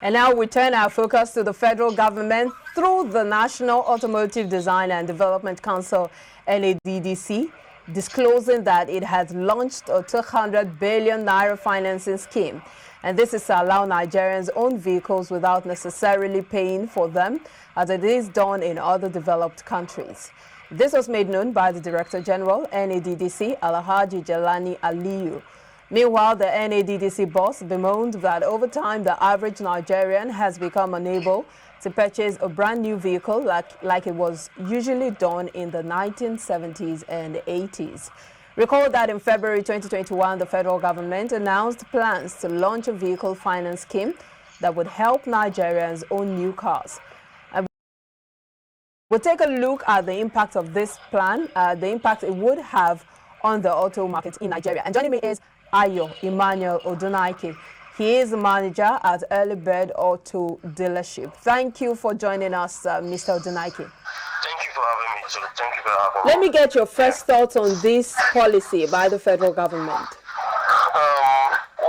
And now we turn our focus to the federal government through the National Automotive Design and Development Council, NADDC, disclosing that it has launched a 200 billion naira financing scheme. And this is to allow Nigerians own vehicles without necessarily paying for them, as it is done in other developed countries. This was made known by the Director General, NADDC, Alhaji Jelani Aliyu. Meanwhile, the NADDC boss bemoaned that over time the average Nigerian has become unable to purchase a brand new vehicle like it was usually done in the 1970s and 80s. Recall that in February 2021, the federal government announced plans to launch a vehicle finance scheme that would help Nigerians own new cars. We'll take a look at the impact of this plan, the impact it would have on the auto market in Nigeria. And joining me is Ayo Emmanuel Odunaike. He is the manager at Early Bird Auto Dealership. Thank you for joining us, Mr. Odunaike. Thank you for having me. Thank you for having me. Let me get your first thoughts on this policy by the federal government.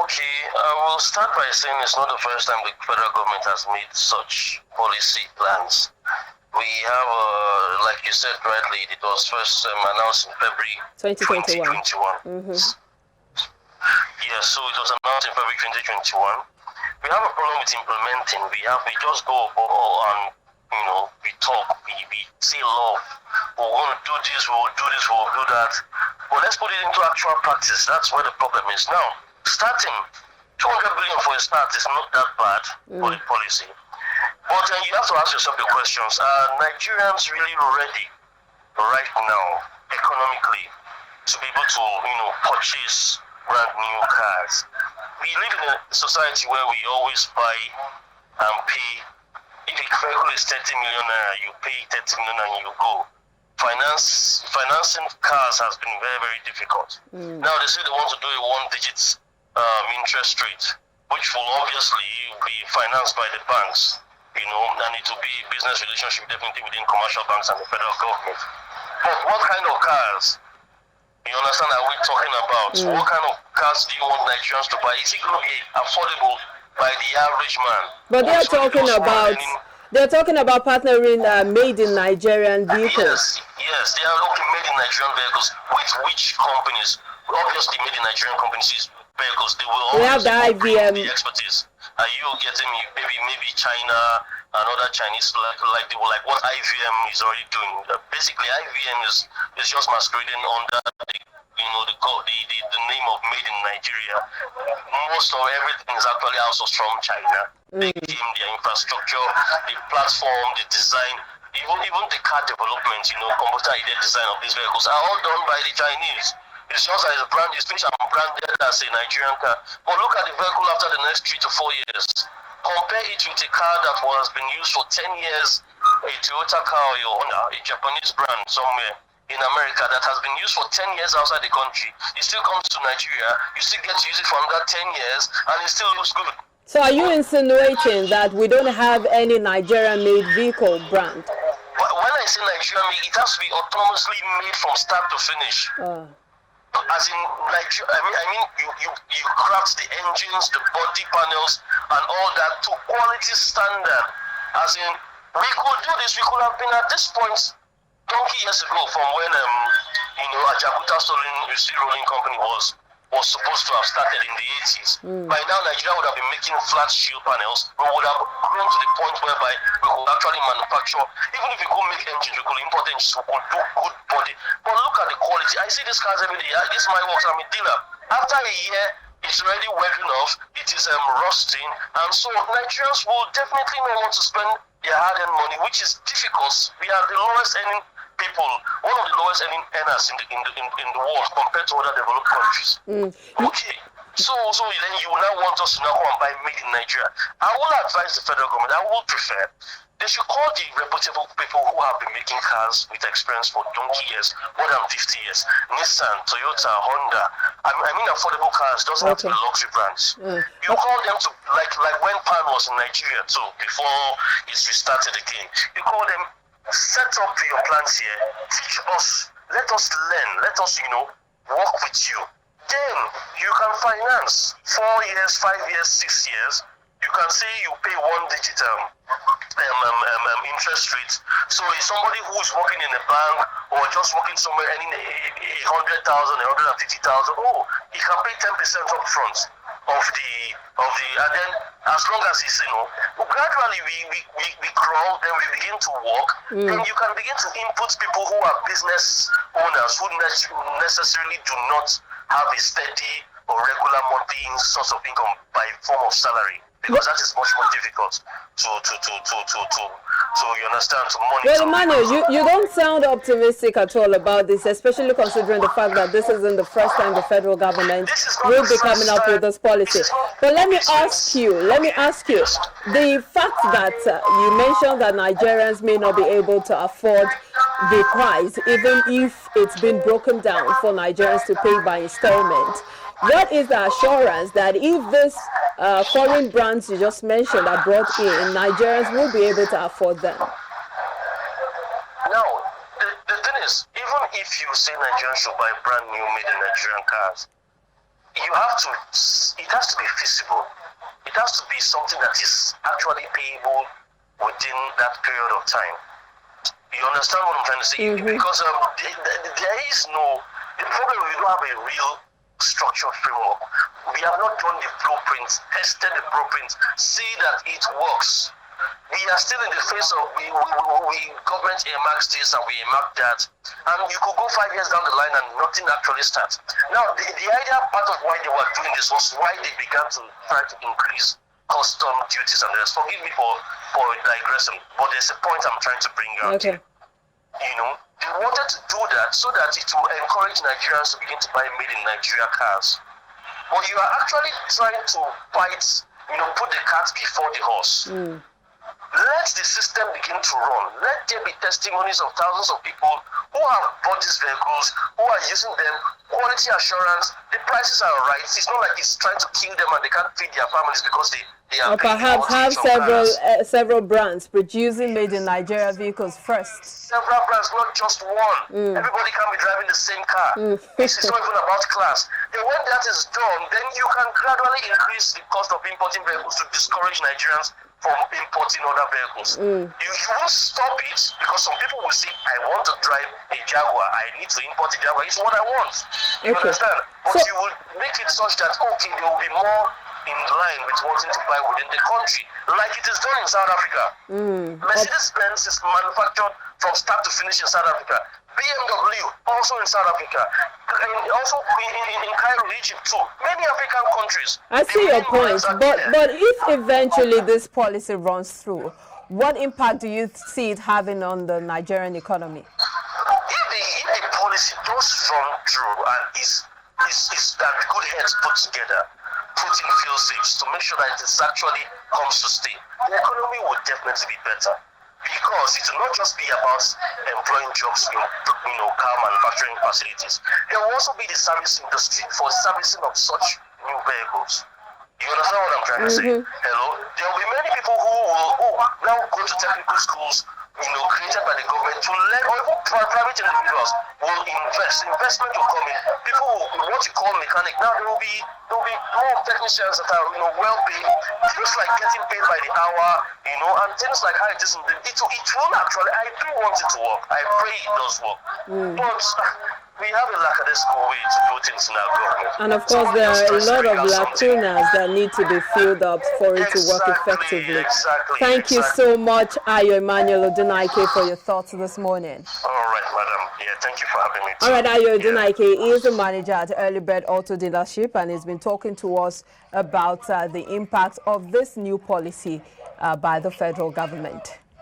Okay, I will start by saying it's not the first time the federal government has made such policy plans. We have, like you said rightly, it was first announced in February 2021. Yes, so it was announced in February 2021. We have a problem with implementing. We just go and, we talk, we say love. We're going to do this, we'll do this, we'll do that. But let's put it into actual practice. That's where the problem is now. Starting 200 billion for a start is not that bad for the policy. But you have to ask yourself the questions. Are Nigerians really ready right now, economically, to be able to, purchase brand new cars? We live in a society where we always buy and pay. If a vehicle is 30 million, you pay 30 million and you go. Financing cars has been very, very difficult. Now they say they want to do a one-digit interest rate, which will obviously be financed by the banks. And it will be a business relationship definitely within commercial banks and the federal government. But what kind of cars, you understand, are we talking about? What kind of cars do you want Nigerians to buy? Is it going to be affordable by the average man? But they're talking about partnering made in Nigerian vehicles. Yes, they are looking made in Nigerian vehicles. With which companies? Obviously, made in Nigerian companies vehicles. They will always have the IBM expertise. Are you getting me? Maybe China and other Chinese like what IBM is already doing. Basically, IBM is just masquerading under the name of made in Nigeria. Most of everything is actually outsourced from China. They came their infrastructure, the platform, the design, even the car development, computer-aided design of these vehicles are all done by the Chinese. It's just as a brand, it's finished and branded as a Nigerian car. But look at the vehicle after the next 3 to 4 years. Compare it with a car that has been used for 10 years, a Toyota car or a Honda, a Japanese brand somewhere in America that has been used for 10 years outside the country. It still comes to Nigeria, you still get to use it for another 10 years, and it still looks good. So are you insinuating that we don't have any Nigerian-made vehicle brand? When I say Nigerian-made, it has to be autonomously made from start to finish. As in Nigeria, I mean, you craft the engines, the body panels, and all that to quality standard. As in, we could do this. We could have been at this point donkey years ago from when Ajakuta Steel Rolling Company was supposed to have started in the 80s. By now, Nigeria would have been making flat steel panels. We would have grown to the point whereby we could actually manufacture, even if we could make engines, we could import engines, we could do good body. But look at the quality. I see these cars every day. This is my work. I'm a dealer. After a year, it's already wearing off. It is rusting. And so Nigerians will definitely not want to spend their hard-earned money, which is difficult. We are the lowest earning people, one of the lowest earning earners in the world compared to other developed countries. Okay, so then you now want us to now go and buy made in Nigeria. I will advise the federal government, I will prefer, they should call the reputable people who have been making cars with experience for donkey years, more than 50 years. Nissan, Toyota, Honda. I mean affordable cars, doesn't have to be luxury brands. You call them to, like when Pan was in Nigeria too, before it's restarted again. You call them, set up your plans here, teach us, let us learn, let us, work with you. Then you can finance 4 years, 5 years, 6 years. You you can say you pay 1 digit interest rate. So if somebody who is working in a bank or just working somewhere earning 100,000, 150,000, he can pay 10% up front of the and then as long as he's gradually we crawl, then we begin to walk, then you can begin to input people who are business owners who necessarily do not have a steady or regular monthly source of income by form of salary, because that is much more difficult to you understand, to monitor. Well, Emmanuel, you don't sound optimistic at all about this, especially considering the fact that this isn't the first time the federal government will be coming up with this policy. But let me ask you, the fact that you mentioned that Nigerians may not be able to afford the price, even if it's been broken down for Nigerians to pay by installment. What is the assurance that if this foreign brands you just mentioned are brought in, Nigerians will be able to afford them? Now, the thing is, even if you say Nigerians should buy brand new made in Nigerian cars, it has to be feasible. It has to be something that is actually payable within that period of time. You understand what I'm trying to say? Because there is the problem, we don't have a real structured framework. We have not done the blueprints, tested the blueprints, see that it works. We are still in the phase of government earmarks this and we earmark that, and you could go 5 years down the line and nothing actually starts. Now, the idea part of why they were doing this was why they began to try to increase custom duties and the rest. Forgive me for digressing, but there's a point I'm trying to bring out. Okay. They wanted to do that so that it will encourage Nigerians to begin to buy made in Nigeria cars. But you are actually trying to put the cart before the horse. Let the system begin to run. Let there be testimonies of thousands of people who have bought these vehicles, who are using them, quality assurance, the prices are right. It's not like it's trying to kill them and they can't feed their families because they are perhaps have several brands producing made in Nigeria vehicles first. Several brands, not just one. Everybody can be driving the same car. This is not even about class. Then when that is done, then you can gradually increase the cost of importing vehicles to discourage Nigerians from importing other vehicles. You won't stop it, because some people will say, I want to drive a Jaguar, I need to import a Jaguar, it's what I want. You understand? But you will make it such that, okay, there will be more in line with wanting to buy within the country, like it is done in South Africa. Mercedes-Benz is manufactured from start to finish in South Africa. BMW also in South Africa, and also in Cairo, Egypt too. Many African countries. I see your point, but if eventually this policy runs through, what impact do you see it having on the Nigerian economy? If the policy does run through and is that good heads put together, put in field safes to make sure that it actually comes to stay, the economy will definitely be better. Because it will not just be about employing jobs in car manufacturing facilities. There will also be the service industry for servicing of such new vehicles. You understand what I'm trying to say? Hello? There will be many people who will now go to technical schools, created by the government to learn, or even private individuals will invest. Investment will come in. People will, what you call mechanic. Now there will be more technicians that are well paid. Things like getting paid by the hour, and things like how it is. It will actually. I do want it to work. I pray it does work. But we have a lackadaisical way to do things in our government. And of course, there are a lot of lacunas that need to be filled up for it to work effectively. Thank you so much, Ayo Emmanuel Odunaike, for your thoughts this morning. All right, madam. Yeah, thank you for having me. All right, Ayo Odunaike is the manager at Early Bird Auto Dealership, and he's been talking to us about the impact of this new policy by the federal government.